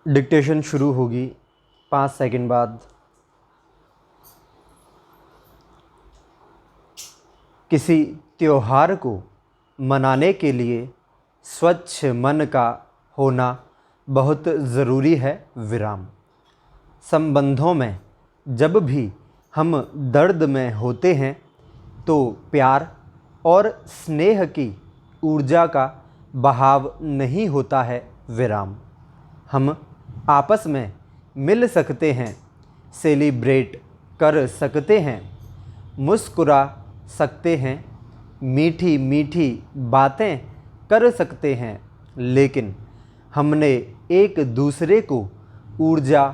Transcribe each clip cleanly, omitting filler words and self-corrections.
Dictation शुरू होगी 5 second बाद। किसी त्योहार को मनाने के लिए स्वच्छ मन का होना बहुत ज़रूरी है। विराम। संबंधों में जब भी हम दर्द में होते हैं तो प्यार और स्नेह की ऊर्जा का बहाव नहीं होता है। विराम। हम आपस में मिल सकते हैं, सेलिब्रेट कर सकते हैं, मुस्कुरा सकते हैं, मीठी मीठी बातें कर सकते हैं, लेकिन हमने एक दूसरे को ऊर्जा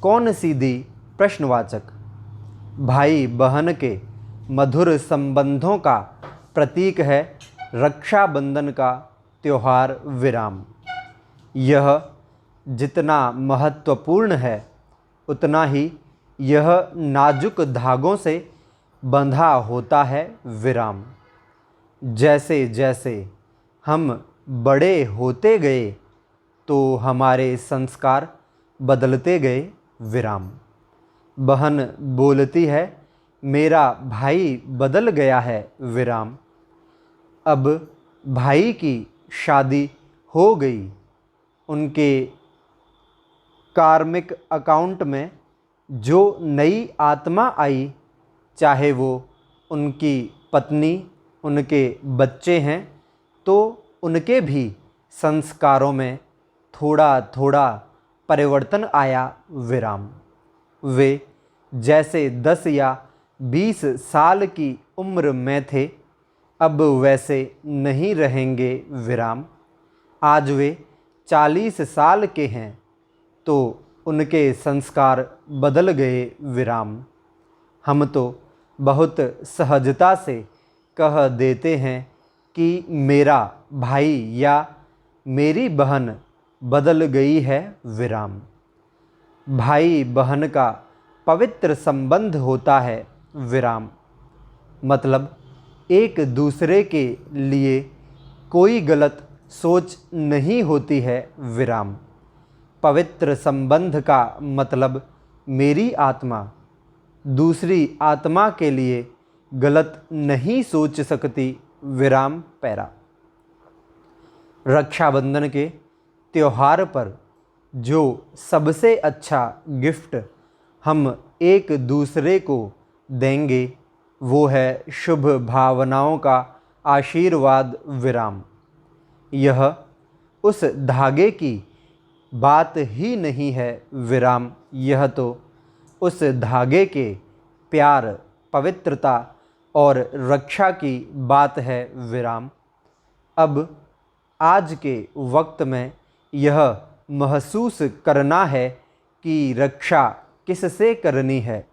कौन सी दी? प्रश्नवाचक। भाई बहन के मधुर संबंधों का प्रतीक है रक्षाबंधन का त्योहार। विराम। यह जितना महत्वपूर्ण है उतना ही यह नाजुक धागों से बंधा होता है। विराम। जैसे जैसे हम बड़े होते गए तो हमारे संस्कार बदलते गए। विराम। बहन बोलती है, मेरा भाई बदल गया है। विराम। अब भाई की शादी हो गई, उनके कार्मिक अकाउंट में जो नई आत्मा आई, चाहे वो उनकी पत्नी, उनके बच्चे हैं, तो उनके भी संस्कारों में थोड़ा थोड़ा परिवर्तन आया। विराम। वे जैसे 10 या 20 साल की उम्र में थे, अब वैसे नहीं रहेंगे। विराम। आज वे 40 साल के हैं तो उनके संस्कार बदल गए। विराम। हम तो बहुत सहजता से कह देते हैं कि मेरा भाई या मेरी बहन बदल गई है। विराम। भाई बहन का पवित्र संबंध होता है। विराम। मतलब एक दूसरे के लिए कोई गलत सोच नहीं होती है। विराम। पवित्र संबंध का मतलब मेरी आत्मा दूसरी आत्मा के लिए गलत नहीं सोच सकती। विराम। पैरा। रक्षाबंधन के त्योहार पर जो सबसे अच्छा गिफ्ट हम एक दूसरे को देंगे वो है शुभ भावनाओं का आशीर्वाद। विराम। यह उस धागे की बात ही नहीं है। विराम। यह तो उस धागे के प्यार, पवित्रता और रक्षा की बात है। विराम। अब आज के वक्त में यह महसूस करना है कि रक्षा किससे करनी है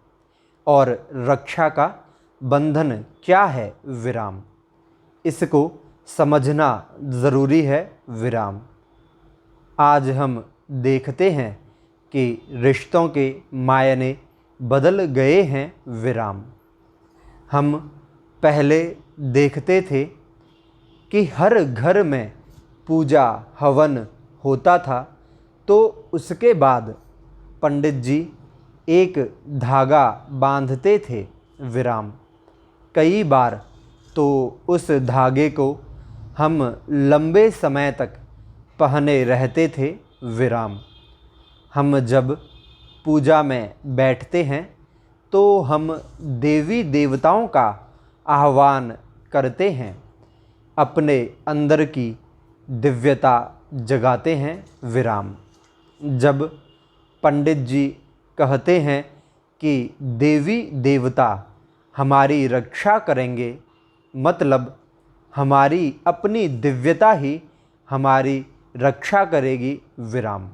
और रक्षा का बंधन क्या है। विराम। इसको समझना ज़रूरी है। विराम। आज हम देखते हैं कि रिश्तों के मायने बदल गए हैं। विराम। हम पहले देखते थे कि हर घर में पूजा हवन होता था, तो उसके बाद पंडित जी एक धागा बांधते थे। विराम। कई बार तो उस धागे को हम लंबे समय तक पहने रहते थे। विराम। हम जब पूजा में बैठते हैं तो हम देवी देवताओं का आह्वान करते हैं, अपने अंदर की दिव्यता जगाते हैं। विराम। जब पंडित जी कहते हैं कि देवी देवता हमारी रक्षा करेंगे, मतलब हमारी अपनी दिव्यता ही हमारी रक्षा करेगी। विराम।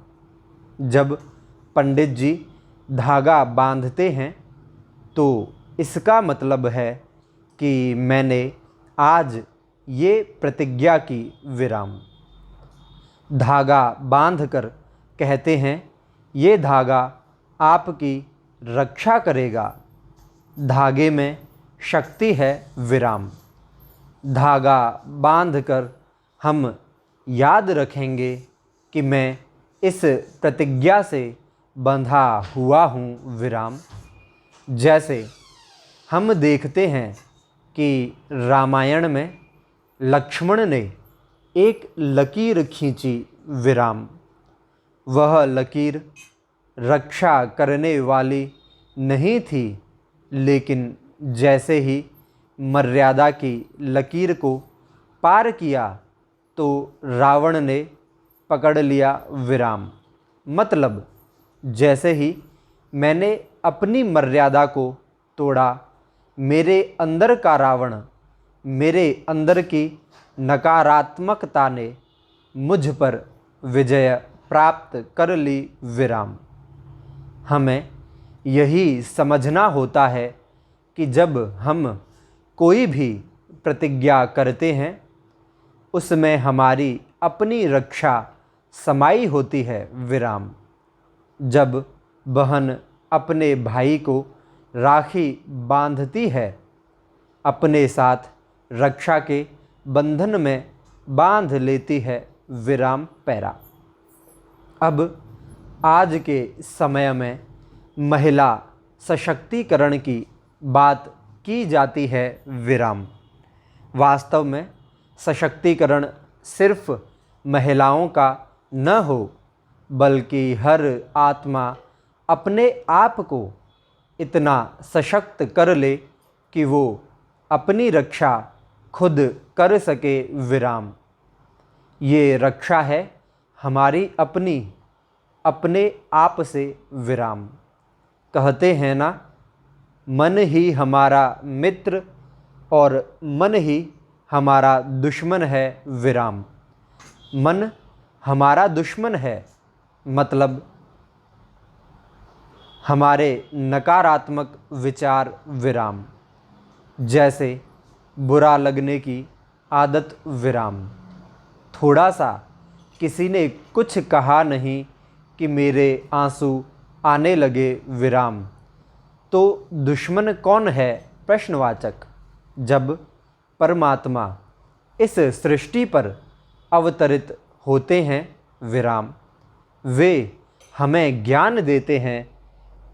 जब पंडित जी धागा बांधते हैं तो इसका मतलब है कि मैंने आज ये प्रतिज्ञा की। विराम। धागा बांधकर कहते हैं, ये धागा आपकी रक्षा करेगा। धागे में शक्ति है। विराम। धागा बांधकर हम याद रखेंगे कि मैं इस प्रतिज्ञा से बंधा हुआ हूँ विराम। जैसे हम देखते हैं कि रामायण में लक्ष्मण ने एक लकीर खींची विराम। वह लकीर रक्षा करने वाली नहीं थी, लेकिन जैसे ही मर्यादा की लकीर को पार किया तो रावण ने पकड़ लिया विराम। मतलब जैसे ही मैंने अपनी मर्यादा को तोड़ा, मेरे अंदर का रावण, मेरे अंदर की नकारात्मकता ने मुझ पर विजय प्राप्त कर ली विराम। हमें यही समझना होता है कि जब हम कोई भी प्रतिज्ञा करते हैं, उसमें हमारी अपनी रक्षा समाई होती है विराम। जब बहन अपने भाई को राखी बांधती है, अपने साथ रक्षा के बंधन में बांध लेती है विराम पैरा। अब आज के समय में महिला सशक्तिकरण की बात की जाती है विराम। वास्तव में सशक्तिकरण सिर्फ महिलाओं का न हो, बल्कि हर आत्मा अपने आप को इतना सशक्त कर ले कि वो अपनी रक्षा खुद कर सके विराम। ये रक्षा है हमारी अपनी, अपने आप से विराम। कहते हैं ना, मन ही हमारा मित्र और मन ही हमारा दुश्मन है विराम। मन हमारा दुश्मन है, मतलब हमारे नकारात्मक विचार विराम। जैसे बुरा लगने की आदत विराम। थोड़ा सा किसी ने कुछ कहा नहीं कि मेरे आंसू आने लगे विराम। तो दुश्मन कौन है? प्रश्नवाचक। जब परमात्मा इस सृष्टि पर अवतरित होते हैं विराम, वे हमें ज्ञान देते हैं,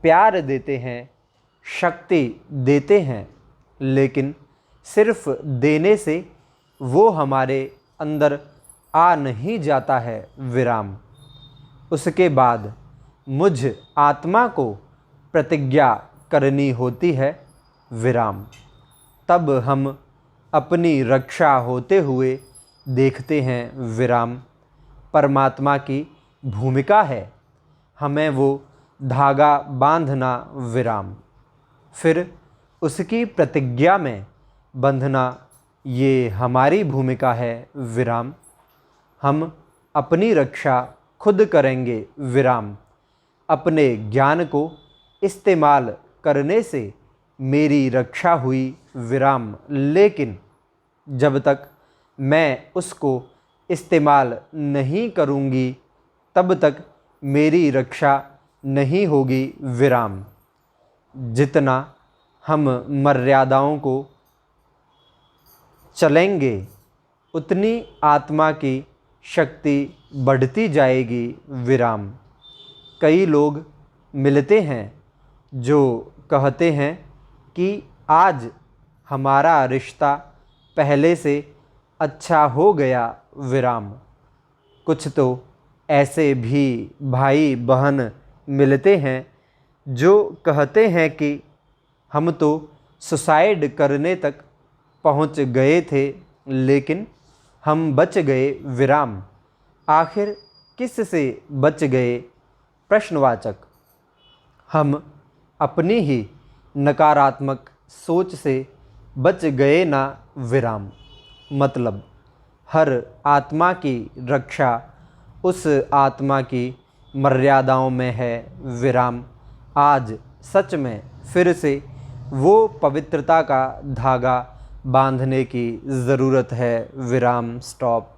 प्यार देते हैं, शक्ति देते हैं, लेकिन सिर्फ देने से वो हमारे अंदर आ नहीं जाता है विराम। उसके बाद मुझ आत्मा को प्रतिज्ञा करनी होती है विराम। तब हम अपनी रक्षा होते हुए देखते हैं विराम। परमात्मा की भूमिका है हमें वो धागा बांधना विराम, फिर उसकी प्रतिज्ञा में बंधना, ये हमारी भूमिका है विराम। हम अपनी रक्षा खुद करेंगे विराम। अपने ज्ञान को इस्तेमाल करने से मेरी रक्षा हुई विराम, लेकिन जब तक मैं उसको इस्तेमाल नहीं करूँगी, तब तक मेरी रक्षा नहीं होगी विराम। जितना हम मर्यादाओं को चलेंगे, उतनी आत्मा की शक्ति बढ़ती जाएगी विराम। कई लोग मिलते हैं जो कहते हैं कि आज हमारा रिश्ता पहले से अच्छा हो गया विराम। कुछ तो ऐसे भी भाई बहन मिलते हैं जो कहते हैं कि हम तो सुसाइड करने तक पहुंच गए थे, लेकिन हम बच गए विराम। आखिर किस से बच गए? प्रश्नवाचक। हम अपनी ही नकारात्मक सोच से बच गए ना विराम। मतलब हर आत्मा की रक्षा उस आत्मा की मर्यादाओं में है विराम। आज सच में फिर से वो पवित्रता का धागा बांधने की ज़रूरत है विराम। स्टॉप।